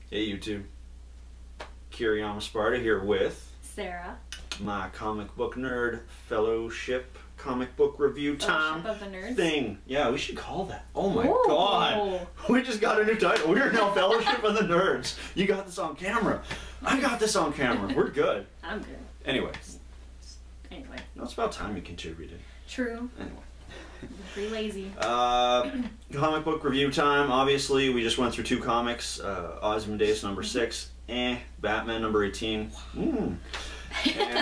Hey YouTube, Kiriyama Sparta here with Sarah. My comic book nerd fellowship comic book review time Fellowship of the Nerds? thing. Yeah, we should call that. Oh my Ooh. god, we just got a new title. We are now Fellowship of the Nerds. You got this on camera. I got this on camera. We're good. I'm good. Anyways. Anyway. No, it's about time you contributed. True. Anyway. Pretty lazy. Comic book review time. Obviously, we just went through two comics. Ozymandias number 6. Batman number 18. And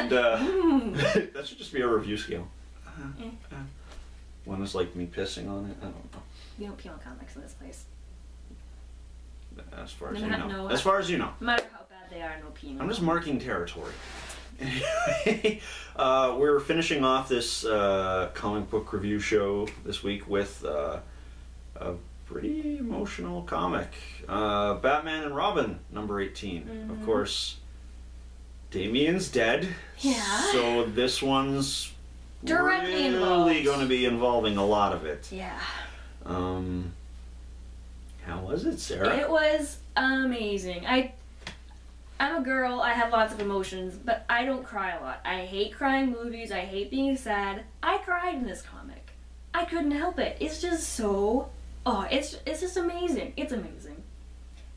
that should just be a review scale. One is like me pissing on it. I don't know. We don't pee on comics in this place. As far as you know. As far as you know. No matter how bad they are, no peeing. I'm just marking territory. Anyway, we're finishing off this comic book review show this week with a pretty emotional comic. Batman and Robin, number 18. Of course, Damian's dead. Yeah. So this one's directly really going to be involving a lot of it. Yeah. How was it, Sarah? It was amazing. I'm a girl, I have lots of emotions, but I don't cry a lot. I hate crying movies, I hate being sad. I cried in this comic. I couldn't help it. It's just so... Oh, it's just amazing. It's amazing.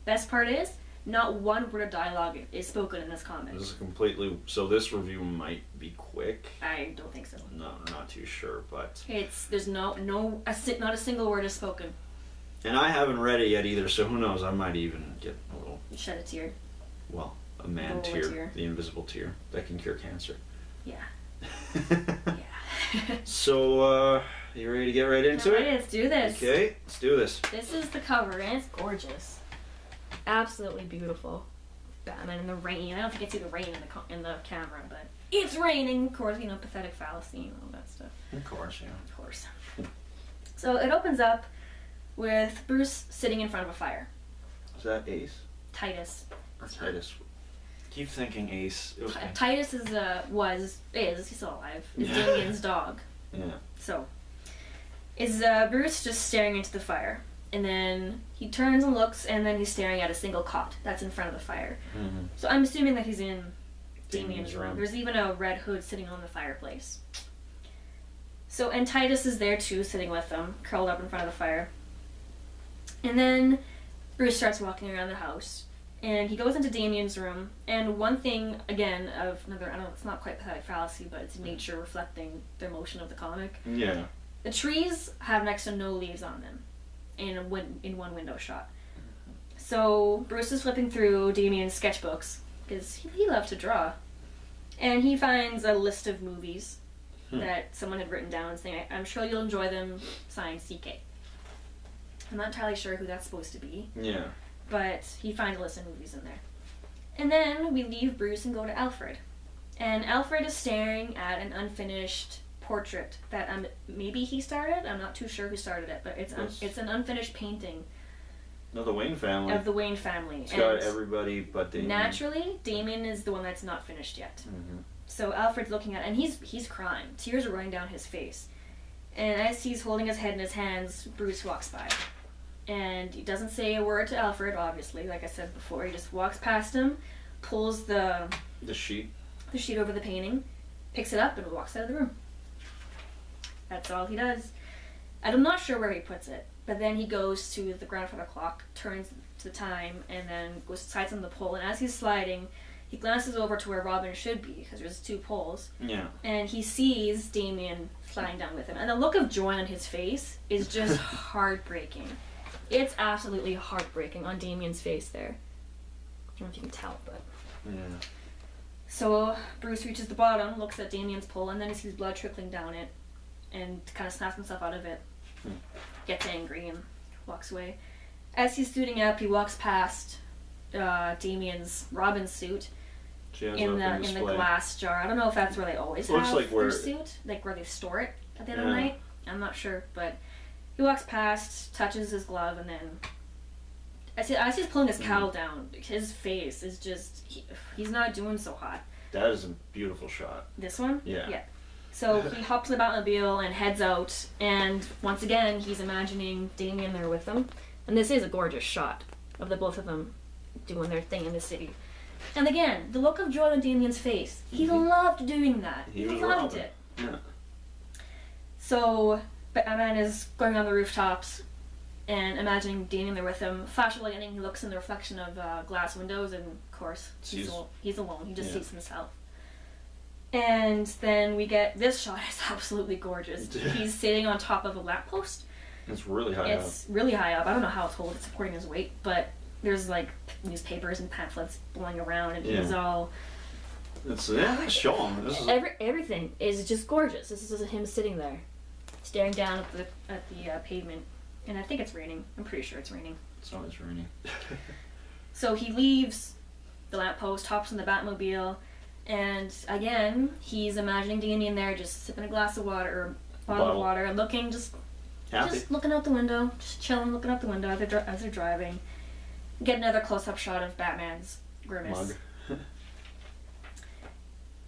Best part is, not one word of dialogue is spoken in this comic. This is completely... So this review might be quick. I don't think so. No, I'm not too sure, but... There's not a single word is spoken. And I haven't read it yet either, so who knows, I might even get a little... You shed a tear. Well, a man tear, the invisible tear that can cure cancer. Yeah. Yeah. So, you ready to get right into it? Let's do this. Okay, let's do this. This is the cover, and it's gorgeous. Absolutely beautiful. Batman in the rain. I don't think you can see the rain in the camera, but it's raining. Of course, you know, pathetic fallacy and all that stuff. Of course, yeah. Of course. So it opens up with Bruce sitting in front of a fire. Is that Ace? Titus. Or Titus. Keep thinking Ace. Okay. Titus is he's still alive. Is Damian's dog. Yeah. So is Bruce just staring into the fire, and then he turns and looks, and then he's staring at a single cot that's in front of the fire. So I'm assuming that he's in Damian's room. There's even a red hood sitting on the fireplace. So, and Titus is there too, sitting with them, curled up in front of the fire. And then Bruce starts walking around the house, and he goes into Damian's room, and one thing, again, of another, I don't know, it's not quite pathetic fallacy, but it's nature reflecting the emotion of the comic. Yeah. The trees have next to no leaves on them in one window shot. So Bruce is flipping through Damian's sketchbooks, because he loved to draw, and he finds a list of movies that someone had written down saying, I'm sure you'll enjoy them, signed CK. I'm not entirely sure who that's supposed to be. Yeah. But he finds a list of movies in there. And then we leave Bruce and go to Alfred. And Alfred is staring at an unfinished portrait that maybe he started. I'm not too sure who started it, but it's an unfinished painting. No, the Wayne family. Of the Wayne family. It's got everybody but Damian. Naturally, Damian is the one that's not finished yet. So Alfred's looking at it, and he's crying. Tears are running down his face. And as he's holding his head in his hands, Bruce walks by. And he doesn't say a word to Alfred, obviously, like I said before. He just walks past him, pulls the sheet over the painting, picks it up, and walks out of the room. That's all he does. I'm not sure where he puts it, but then he goes to the grandfather clock, turns to the time, and then slides on the pole. And as he's sliding, he glances over to where Robin should be, because there's two poles. Yeah. And he sees Damian sliding down with him. And the look of joy on his face is just heartbreaking. It's absolutely heartbreaking on Damian's face there. I don't know if you can tell, but... Yeah. So Bruce reaches the bottom, looks at Damian's pole, and then he sees blood trickling down it, and kind of snaps himself out of it. Gets angry and walks away. As he's suiting up, he walks past Damian's Robin suit in the glass jar. I don't know if that's where they always have their suit, like where they store it at the end of the night. I'm not sure, but he walks past, touches his glove, and then as he's pulling his cowl down, his face is just he's not doing so hot. That is a beautiful shot. This one? Yeah. Yeah. So he hops in the Batmobile and heads out, and once again he's imagining Damian there with him. And this is a gorgeous shot of the both of them doing their thing in the city. And again, the look of joy on Damian's face. He loved doing that. He was loved Robin. it. Yeah. So Batman is going on the rooftops and imagining Damian there with him. Flash of lightning, he looks in the reflection of glass windows, and of course, he's alone. He just sees himself. And then we get this shot is absolutely gorgeous. He's sitting on top of a lamppost. It's really high up. It's really high up. I don't know how it's holding, it's supporting his weight, but there's like newspapers and pamphlets blowing around, and he's all. Show him. This is everything is just gorgeous. This is him sitting there, staring down at the pavement, and I think it's raining. I'm pretty sure it's raining. It's always raining. So he leaves the lamppost, hops in the Batmobile, and again he's imagining Damian there, just sipping a glass of water or bottle of water, and looking just looking out the window, just chilling, looking out the window as they're driving. Get another close-up shot of Batman's grimace. Mug.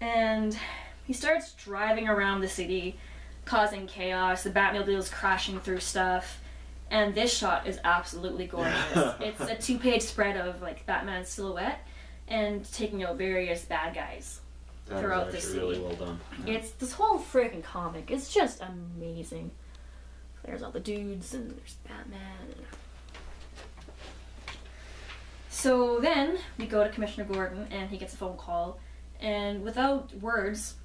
And he starts driving around the city, causing chaos. The Batmobile's crashing through stuff. And this shot is absolutely gorgeous. It's a 2-page spread of like Batman's silhouette and taking out various bad guys throughout the city. Really well done. Yeah. It's this whole freaking comic. It's just amazing. There's all the dudes and there's Batman. So then we go to Commissioner Gordon, and he gets a phone call, and without words,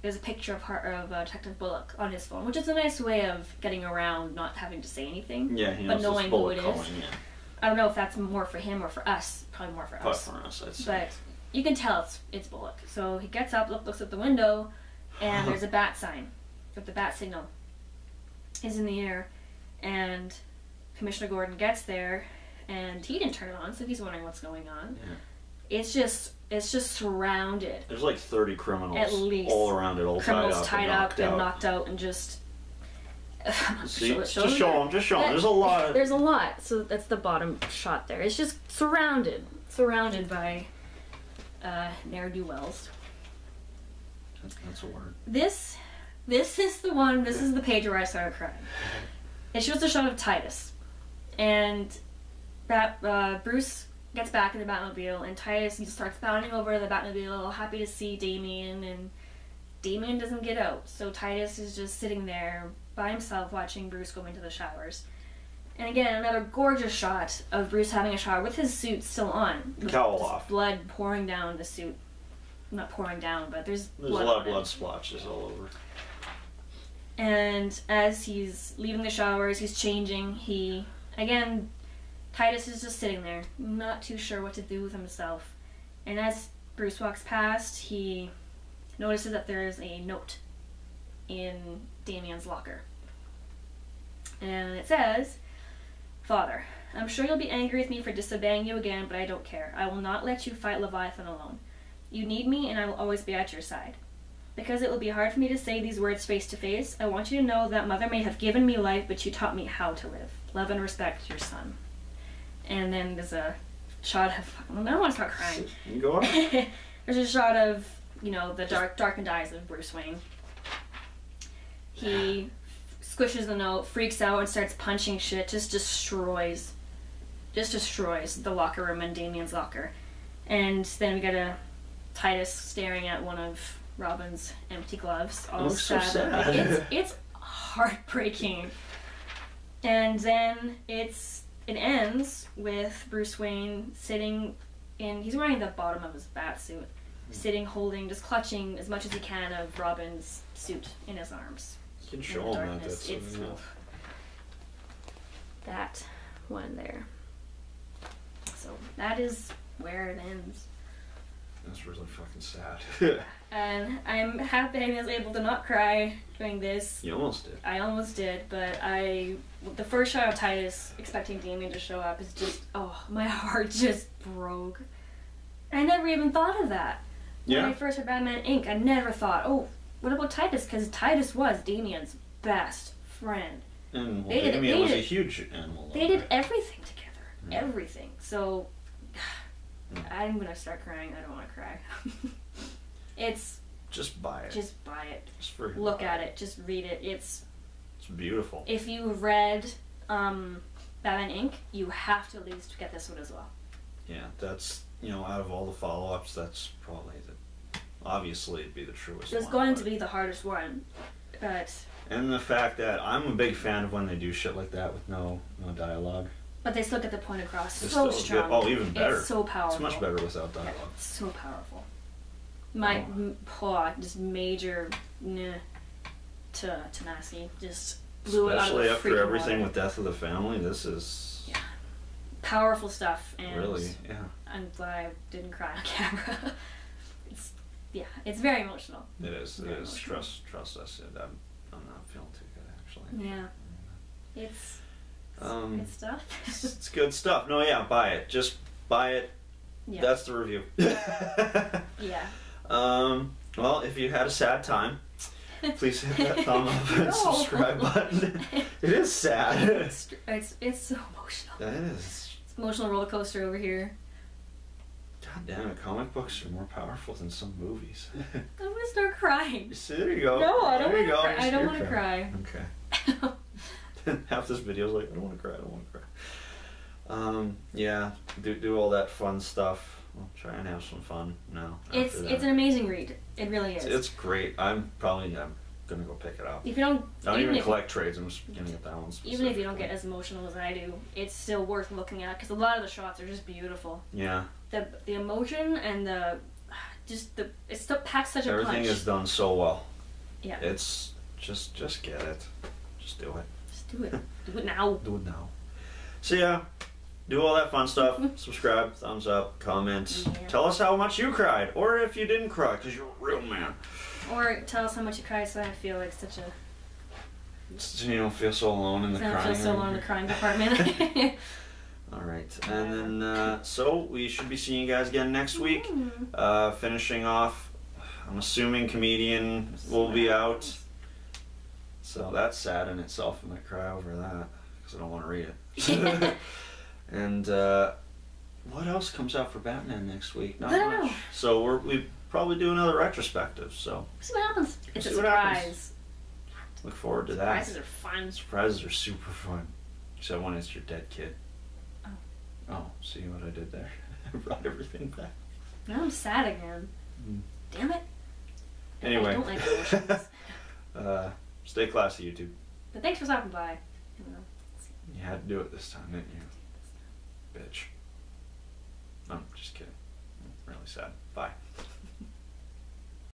there's a picture of Detective Bullock on his phone, which is a nice way of getting around not having to say anything. Yeah, he but knows knowing it's who Bullock it calling, is. yeah. I don't know if that's more for him or for us. Probably more for us. Probably for us, I'd say. But you can tell it's Bullock. So he gets up, looks at the window, and there's a bat sign, with the bat signal is in the air, and Commissioner Gordon gets there, and he didn't turn it on, so he's wondering what's going on. Yeah. It's just surrounded. There's like 30 criminals at least all around it, all criminals tied up and knocked out, and just. See, just show them. There's a lot. There's a lot. So that's the bottom shot there. It's just surrounded by ne'er-do-wells. That's a word. This is the one. This is the page where I started crying. It shows a shot of Titus, and Bruce gets back in the Batmobile, and Titus just starts bounding over the Batmobile, happy to see Damian, and Damian doesn't get out. So Titus is just sitting there by himself watching Bruce go into the showers. And again, another gorgeous shot of Bruce having a shower with his suit still on. Cowl off. Blood pouring down the suit. Not pouring down, but there's a lot of blood splotches all over. And as he's leaving the showers, he's changing, Titus is just sitting there, not too sure what to do with himself. And as Bruce walks past, he notices that there's a note in Damian's locker. And it says, "Father, I'm sure you'll be angry with me for disobeying you again, but I don't care. I will not let you fight Leviathan alone. You need me, and I will always be at your side. Because it will be hard for me to say these words face to face, I want you to know that Mother may have given me life, but you taught me how to live. Love and respect, your son." And then there's a shot of, I don't want to start crying. Go on. There's a shot of, the darkened eyes of Bruce Wayne. He squishes the note, freaks out, and starts punching shit, just destroys the locker room and Damian's locker. And then we get a Titus staring at one of Robin's empty gloves, all sad. So sad. It's heartbreaking. And then it ends with Bruce Wayne sitting in, he's wearing the bottom of his bat suit, sitting, holding, just clutching as much as he can of Robin's suit in his arms. You can show him that. It's that one there. So that is where it ends. That's really fucking sad. And I'm happy I was able to not cry doing this. You almost did. I almost did, but the first shot of Titus expecting Damian to show up is just, my heart just broke. I never even thought of that. Yeah. When I first heard Batman Inc., I never thought, what about Titus? Because Titus was Damian's best friend. And Damian was a huge animal. They did everything together. Everything. So, I'm going to start crying. I don't want to cry. Just buy it. Just buy it. Just look at it. Just read it. It's beautiful. If you read Batman Inc., you have to at least get this one as well. Yeah, that's, out of all the follow-ups, that's probably obviously it'd be the truest It's one. going to be the hardest one, but... And the fact that I'm a big fan of when they do shit like that with no dialogue. But they still get the point across It's so still strong. good. Oh, even better. It's so powerful. It's much better without dialogue. It's so powerful. Just major to Tanasi. Just blew it out of Especially the after freaking everything water. with Death of the Family, this is... Yeah. Powerful stuff, and really, yeah. I'm glad I didn't cry on camera. It's very emotional. It is. It Very is. emotional. Trust us. I'm not feeling too good, actually. Yeah. It's good stuff. It's good stuff. No, yeah, buy it. Just buy it. Yeah. That's the review. Yeah. Well, if you had a sad time, please hit that thumb up and No. subscribe button. It is sad. It's so emotional. That is. It's an emotional roller coaster over here. God damn it, comic books are more powerful than some movies. I'm gonna start crying. See, there you go. No, I don't There you want to go. cry. I don't want to cry. Okay. Half this video is like, I don't want to cry, I don't want to cry. Yeah, do all that fun stuff. We'll try and have some fun now. It's an amazing read. It really is. It's great. I'm gonna go pick it up. If you don't, I don't even collect trades. I'm just gonna get that one. Even if you don't get as emotional as I do, it's still worth looking at because a lot of the shots are just beautiful. Yeah. The emotion and it still packs such a punch. Everything is done so well. Yeah. It's just get it. Just do it. Just do it. Do it now. Do it now. So yeah, do all that fun stuff. Subscribe, thumbs up, comment. Yeah. Tell us how much you cried, or if you didn't cry, because you're a real man. Or tell us how much you cried so I don't feel like such a... So you don't feel so alone in the I don't crying. feel so alone in the crying department. Alright, and then, so we should be seeing you guys again next week. Finishing off, I'm assuming Comedian will be out. So that's sad in itself. I might cry over that, because I don't want to read it. And, what else comes out for Batman next week? Not I don't much. know. So we probably do another retrospective, so See what happens. It's a See what happens. surprise. look forward to that. Surprises are fun. Surprises are super fun. Except when it's your dead kid. Oh, see what I did there? I brought everything back. Now I'm sad again. Damn it. Anyway. I don't like emotions. Stay classy, YouTube. But thanks for stopping by. You had to do it this time, didn't you? Bitch. I'm just kidding. I'm really sad. Bye.